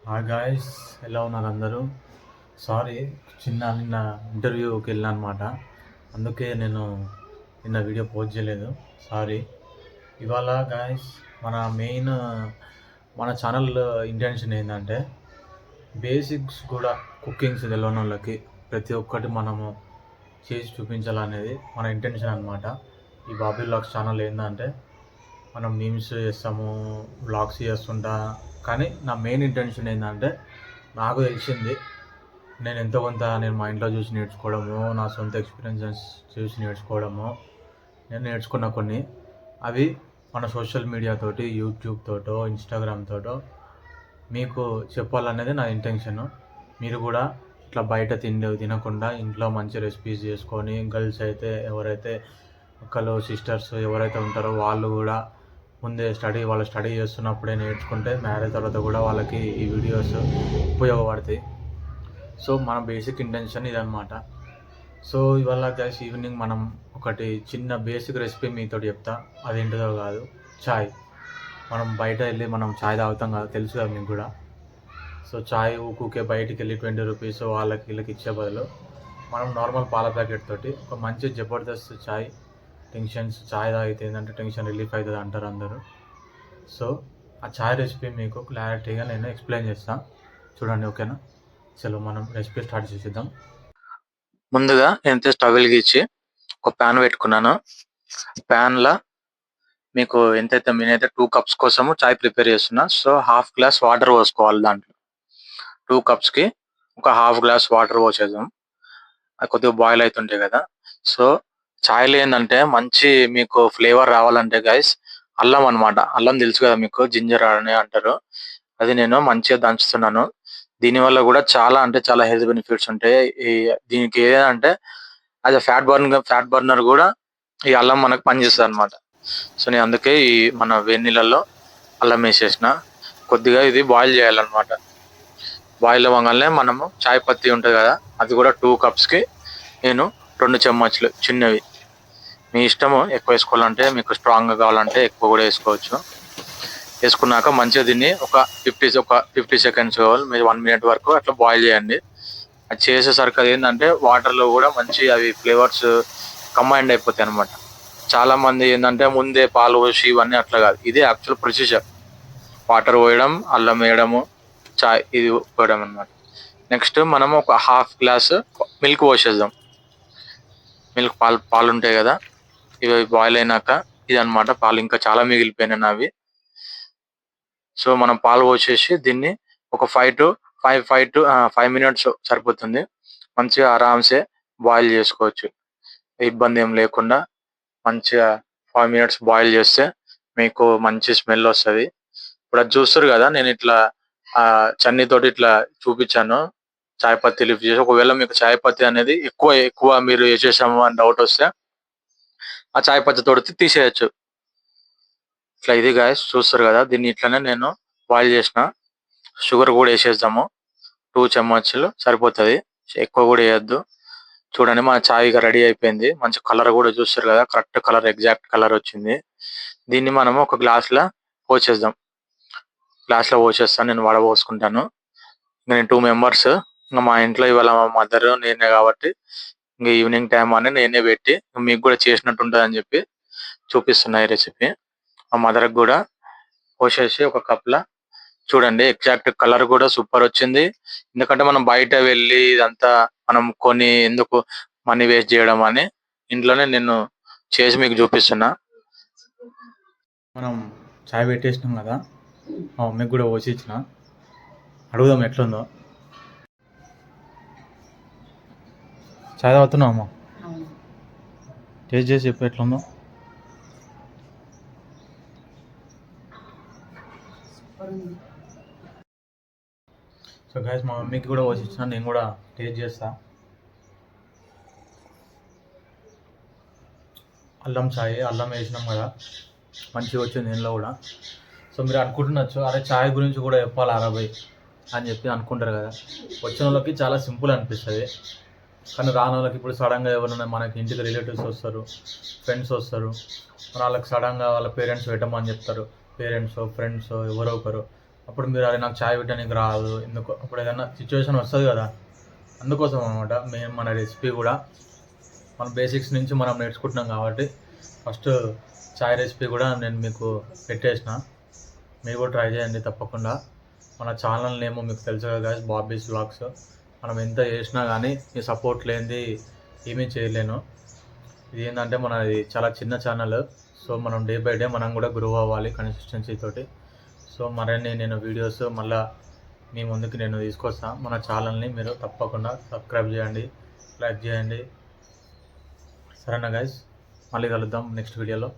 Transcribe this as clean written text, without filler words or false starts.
Hi guys, ఎలా ఉన్నారు అందరూ? సారీ, నిన్న ఇంటర్వ్యూకి వెళ్ళాను అనమాట. అందుకే నేను నిన్న వీడియో పోస్ట్ చేయలేదు. సారీ. ఇవాళ గాయ్స్ మన ఛానల్ ఇంటెన్షన్ ఏంటంటే బేసిక్స్ కూడా కుకింగ్స్ తెలియని వాళ్ళకి ప్రతి ఒక్కటి మనము చేసి చూపించాలనేది మన ఇంటెన్షన్ అనమాట. ఈ బాబీ వ్లాగ్స్ ఛానల్ ఏంటంటే మనం మీమ్స్ చేస్తాము, వ్లాగ్స్ చేస్తుంటా. కానీ నా మెయిన్ ఇంటెన్షన్ ఏంటంటే నాకు తెలిసింది నేను ఎంతో కొంత నేను మా ఇంట్లో చూసి నేర్చుకోవడము, నా సొంత ఎక్స్పీరియన్సెస్ చూసి నేర్చుకోవడము, నేను నేర్చుకున్న కొన్ని అవి మన సోషల్ మీడియా తోటి, యూట్యూబ్ తోటో, ఇన్స్టాగ్రామ్ తోటో మీకు చెప్పాలనేది నా ఇంటెన్షను. మీరు కూడా ఇట్లా బయట తినకుండా ఇంట్లో మంచి రెసిపీస్ చేసుకొని, గర్ల్స్ అయితే ఎవరైతే అక్కలు సిస్టర్స్ ఎవరైతే ఉంటారో వాళ్ళు కూడా ముందే వాళ్ళు స్టడీ చేస్తున్నప్పుడే నేర్చుకుంటే మ్యారేజ్ తర్వాత కూడా వాళ్ళకి ఈ వీడియోస్ ఉపయోగపడతాయి. సో మన బేసిక్ ఇంటెన్షన్ ఇదనమాట. సో ఇవాళ గైస్ ఈవినింగ్ మనం ఒకటి చిన్న బేసిక్ రెసిపీ మీతో చెప్తా. అదేంటిదో కాదు, చాయ్. మనం బయట వెళ్ళి మనం చాయ్ తాగుతాం కదా, తెలుసు కదా మీకు కూడా. సో చాయ్ ఊకే బయటికి వెళ్ళి 20 రూపీస్ వీళ్ళకి ఇచ్చే బదులు మనం నార్మల్ పాల ప్యాకెట్ తోటి ఒక మంచి జబర్దస్త్ చాయ్ చాయ్ తాగితే ఏంటంటే టెన్షన్ రిలీఫ్ అవుతుంది అంటారు అందరూ. సో ఆ చాయ్ రెసిపీ మీకు క్లారిటీగా నేను ఎక్స్ప్లెయిన్ చేస్తాను, చూడండి. ఓకేనా? చలో మనం రెసిపీ స్టార్ట్ చేసేద్దాం. ముందుగా నేను స్టవ్ వెలిగించి ఒక ప్యాన్ పెట్టుకున్నాను. ప్యాన్లో మీకు ఎంతైతే నేనైతే 2 కప్స్ కోసము చాయ్ ప్రిపేర్ చేస్తున్నా. సో ½ గ్లాస్ వాటర్ పోసుకోవాలి. దాంట్లో 2 కప్స్కి ఒక ½ గ్లాస్ వాటర్ పోసేద్దాం. అది కొద్దిగా బాయిల్ అవుతుంటాయి కదా. సో చాయ్లో ఏంటంటే మంచి మీకు ఫ్లేవర్ రావాలంటే గైస్ అల్లం అనమాట. అల్లం తెలుసు కదా మీకు, జింజర్ అని అంటారు. అది నేను మంచిగా దంచుతున్నాను. దీనివల్ల కూడా చాలా అంటే చాలా హెల్త్ బెనిఫిట్స్ ఉంటాయి. దీనికి ఏదంటే అది ఫ్యాట్ బర్నర్ కూడా ఈ అల్లం మనకు పనిచేస్తుంది అనమాట. సో నేను అందుకే ఈ మన వేడి నీళ్ళల్లో అల్లం వేసేసిన. కొద్దిగా ఇది బాయిల్ చేయాలన్నమాట. బాయిల్ అవ్వగానే మనము చాయ్ పత్తి ఉంటుంది కదా, అది కూడా 2 కప్స్కి నేను 2 చెంచాలు చిన్నవి. మీ ఇష్టము, ఎక్కువ వేసుకోవాలంటే మీకు స్ట్రాంగ్గా కావాలంటే ఎక్కువ కూడా వేసుకోవచ్చు. వేసుకున్నాక మంచిగా దీన్ని ఒక 50 సెకండ్స్ మీరు 1 మినిట్ వరకు అట్లా బాయిల్ చేయండి. అది చేసేసరికి అది ఏంటంటే వాటర్లో కూడా మంచి అవి ఫ్లేవర్స్ కంబైండ్ అయిపోతాయి అనమాట. చాలా మంది ఏంటంటే ముందే పాలు పోసి ఇవన్నీ అట్లా కాదు, ఇదే యాక్చువల్ ప్రొసీజర్. వాటర్ పోయడం, అల్లం వేయడము, చాయ్ ఇది పోయడం అనమాట. నెక్స్ట్ మనం ఒక ½ గ్లాస్ మిల్క్ పోసేద్దాం. మిల్క్ పాలు ఉంటాయి కదా, ఇవి బాయిల్ అయినాక ఇదనమాట. పాలు ఇంకా చాలా మిగిలిపోయినాయి నావి. సో మనం పాలు పోసేసి దీన్ని ఒక 5 మినిట్స్ సరిపోతుంది. మంచిగా ఆరామ్సే బాయిల్ చేసుకోవచ్చు, ఇబ్బంది ఏం లేకుండా. మంచిగా 5 మినిట్స్ బాయిల్ చేస్తే మీకు మంచి స్మెల్ వస్తుంది. ఇప్పుడు అది చూస్తారు కదా, నేను ఇట్లా చన్నీతోటి ఇట్లా చూపించాను చాయ్ పత్తి లిఫ్ట్ చేసి. ఒకవేళ మీకు చాయ్ పత్తి అనేది ఎక్కువ మీరు వేసేసాము అని డౌట్ వస్తే ఆ చాయ్ పత్తి తోటి తీసేయచ్చు. ఇట్లా ఇది గాయస్ చూస్తారు కదా, దీన్ని ఇట్లనే నేను బాయిల్ చేసిన. షుగర్ కూడా వేసేద్దాము, 2 చెంచాలు సరిపోతుంది, ఎక్కువ కూడా వేయద్దు. చూడండి మన చాయ్ రెడీ అయిపోయింది. మంచి కలర్ కూడా చూస్తారు కదా, కరెక్ట్ కలర్, ఎగ్జాక్ట్ కలర్ వచ్చింది. దీన్ని మనము ఒక గ్లాస్లో పోసేద్దాం. గ్లాస్లో పోసేస్తాను, నేను వడపోసుకుంటాను. నేను 2 మెంబర్స్, ఇంకా మా ఇంట్లో ఇవాళ మా మదర్ నేనే కాబట్టి ఇంకా ఈవినింగ్ టైం అని నేనే పెట్టి మీకు కూడా చేసినట్టు ఉంటుంది అని చెప్పి చూపిస్తున్నా ఈ రెసిపీ. మా మదర్కి కూడా పోసేసి ఒక కప్లో చూడండి, ఎగ్జాక్ట్ కలర్ కూడా సూపర్ వచ్చింది. ఎందుకంటే మనం బయట వెళ్ళి ఇదంతా మనం కొని ఎందుకు మనీ వేస్ట్ చేయడం అని ఇంట్లోనే నేను చేసి మీకు చూపిస్తున్నా. మనం చాయ్ పెట్టేసినాం కదా, మా మమ్మీకి కూడా పోసి ఇచ్చిన. అడుగుదాం ఎట్లుందో. చాయ్ తాగుతున్నావు అమ్మ? టేస్ట్ చేసి చెప్పు ఎట్లుందో. సో గైస్ మా మమ్మీకి కూడా పోసి ఇచ్చిన, నేను కూడా టేస్ట్ చేస్తా. అల్లం చాయ్, అల్లం వేసినాం కదా, మంచిగా వచ్చింది దీనిలో కూడా. సో మీరు అనుకుంటున్నచ్చు, అరే చాయ్ గురించి కూడా చెప్పాలి 60 అని చెప్పి అనుకుంటారు కదా. వచ్చిన వాళ్ళకి చాలా సింపుల్ అనిపిస్తుంది, కానీ రాని వాళ్ళకి ఇప్పుడు సడన్గా ఎవరైనా మనకి ఇంటికి రిలేటివ్స్ వస్తారు, ఫ్రెండ్స్ వస్తారు, వాళ్ళకి సడన్గా వాళ్ళ పేరెంట్స్ పెట్టమని చెప్తారు. పేరెంట్స్ ఫ్రెండ్స్ ఎవరో ఒకరు అప్పుడు మీరు అది నాకు చాయ్ పెట్టడానికి రాదు ఎందుకు, అప్పుడు ఏదైనా సిచ్యువేషన్ వస్తుంది కదా, అందుకోసం అనమాట. మేము మన రెసిపీ కూడా మన బేసిక్స్ నుంచి మనం నేర్చుకుంటున్నాం కాబట్టి ఫస్ట్ చాయ్ రెసిపీ కూడా నేను మీకు పెట్టేసిన. మీరు కూడా ట్రై చేయండి తప్పకుండా. మన ఛానల్ నేమో మీకు తెలుసు కదా గైస్, బాబీస్ వ్లాగ్స్. మనం ఎంత చేసినా కానీ మీ సపోర్ట్ లేనిది ఏమీ చేయలేను. ఇది ఏంటంటే మనది చాలా చిన్న ఛానల్. సో మనం డే బై డే మనం కూడా గ్రో అవ్వాలి కన్సిస్టెన్సీ తోటి. సో మరిన్ని నేను వీడియోస్ మళ్ళీ మీ ముందుకు నేను తీసుకొస్తాను. మన ఛానల్ని మీరు తప్పకుండా సబ్స్క్రైబ్ చేయండి, లైక్ చేయండి. సరేనా గైస్, మళ్ళీ కలుద్దాం నెక్స్ట్ వీడియోలో.